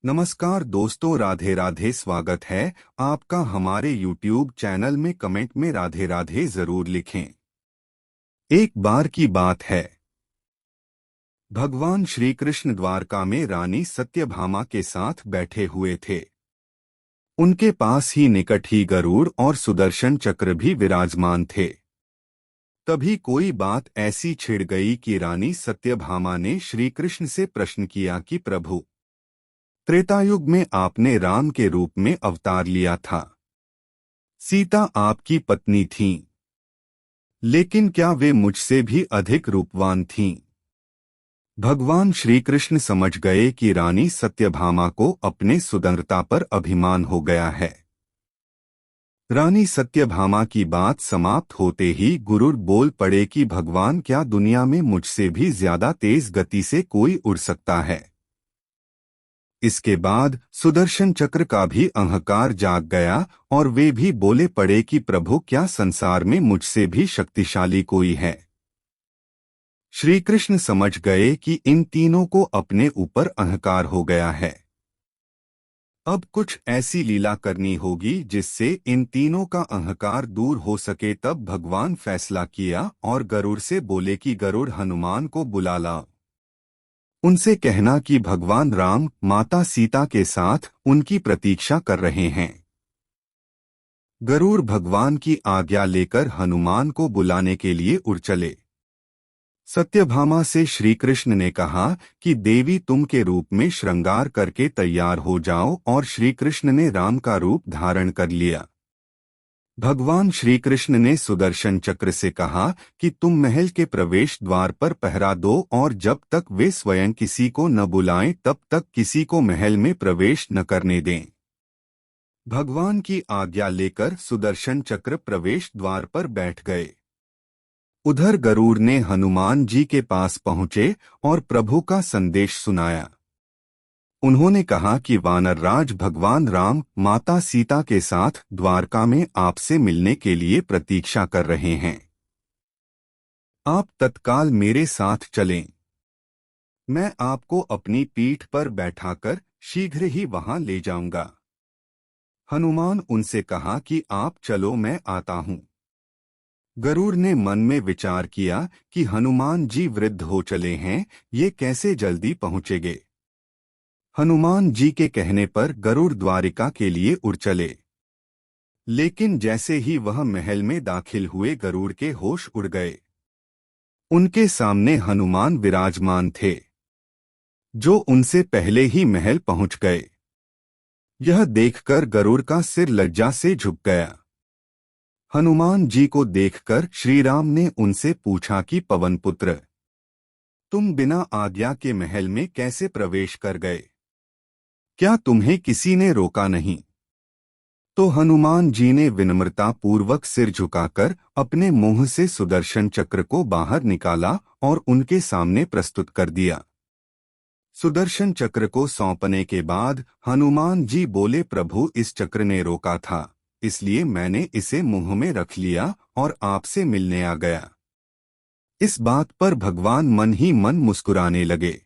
नमस्कार दोस्तों, राधे राधे। स्वागत है आपका हमारे YouTube चैनल में। कमेंट में राधे राधे जरूर लिखें। एक बार की बात है, भगवान श्री कृष्ण द्वारका में रानी सत्यभामा के साथ बैठे हुए थे। उनके पास ही निकट ही गरुड़ और सुदर्शन चक्र भी विराजमान थे। तभी कोई बात ऐसी छिड़ गई कि रानी सत्यभामा ने श्री कृष्ण से प्रश्न किया कि प्रभु, त्रेतायुग में आपने राम के रूप में अवतार लिया था। सीता आपकी पत्नी थीं, लेकिन क्या वे मुझसे भी अधिक रूपवान थीं? भगवान श्री कृष्ण समझ गए कि रानी सत्यभामा को अपने सुंदरता पर अभिमान हो गया है। रानी सत्यभामा की बात समाप्त होते ही गुरुड़ बोल पड़े कि भगवान, क्या दुनिया में मुझसे भी ज्यादा तेज गति से कोई उड़ सकता है? इसके बाद सुदर्शन चक्र का भी अहंकार जाग गया और वे भी बोले पड़े कि प्रभु, क्या संसार में मुझसे भी शक्तिशाली कोई है? श्री कृष्ण समझ गए कि इन तीनों को अपने ऊपर अहंकार हो गया है। अब कुछ ऐसी लीला करनी होगी जिससे इन तीनों का अहंकार दूर हो सके। तब भगवान फैसला किया और गरुड़ से बोले कि गरुड़, हनुमान को बुला लाओ। उनसे कहना कि भगवान राम माता सीता के साथ उनकी प्रतीक्षा कर रहे हैं। गरुड़ भगवान की आज्ञा लेकर हनुमान को बुलाने के लिए उड़ चले। सत्यभामा से श्री कृष्ण ने कहा कि देवी, तुम के रूप में श्रृंगार करके तैयार हो जाओ, और श्री कृष्ण ने राम का रूप धारण कर लिया। भगवान श्री कृष्ण ने सुदर्शन चक्र से कहा कि तुम महल के प्रवेश द्वार पर पहरा दो, और जब तक वे स्वयं किसी को न बुलाएं तब तक किसी को महल में प्रवेश न करने दें। भगवान की आज्ञा लेकर सुदर्शन चक्र प्रवेश द्वार पर बैठ गए। उधर गरुड़ ने हनुमान जी के पास पहुंचे और प्रभु का संदेश सुनाया। उन्होंने कहा कि वानरराज भगवान राम माता सीता के साथ द्वारका में आपसे मिलने के लिए प्रतीक्षा कर रहे हैं। आप तत्काल मेरे साथ चलें। मैं आपको अपनी पीठ पर बैठाकर शीघ्र ही वहां ले जाऊंगा। हनुमान उनसे कहा कि आप चलो, मैं आता हूं। गरुड़ ने मन में विचार किया कि हनुमान जी वृद्ध हो चले हैं, ये कैसे जल्दी पहुंचेंगे। हनुमान जी के कहने पर गरुड़ द्वारिका के लिए उड़ चले। लेकिन जैसे ही वह महल में दाखिल हुए, गरुड़ के होश उड़ गए। उनके सामने हनुमान विराजमान थे, जो उनसे पहले ही महल पहुंच गए। यह देखकर गरुड़ का सिर लज्जा से झुक गया। हनुमान जी को देखकर श्री राम ने उनसे पूछा कि पवन पुत्र, तुम बिना आज्ञा के महल में कैसे प्रवेश कर गए? क्या तुम्हें किसी ने रोका नहीं? तो हनुमान जी ने विनम्रता पूर्वक सिर झुकाकर अपने मुंह से सुदर्शन चक्र को बाहर निकाला और उनके सामने प्रस्तुत कर दिया। सुदर्शन चक्र को सौंपने के बाद हनुमान जी बोले, प्रभु, इस चक्र ने रोका था, इसलिए मैंने इसे मुंह में रख लिया और आपसे मिलने आ गया। इस बात पर भगवान मन ही मन मुस्कुराने लगे।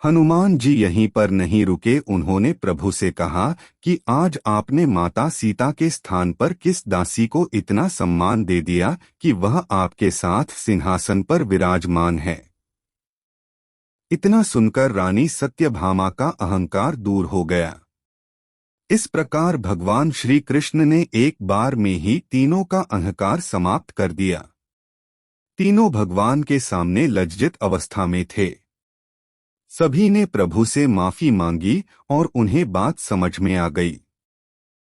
हनुमान जी यहीं पर नहीं रुके। उन्होंने प्रभु से कहा कि आज आपने माता सीता के स्थान पर किस दासी को इतना सम्मान दे दिया कि वह आपके साथ सिंहासन पर विराजमान है। इतना सुनकर रानी सत्यभामा का अहंकार दूर हो गया। इस प्रकार भगवान श्री कृष्ण ने एक बार में ही तीनों का अहंकार समाप्त कर दिया। तीनों भगवान के सामने लज्जित अवस्था में थे। सभी ने प्रभु से माफी मांगी और उन्हें बात समझ में आ गई।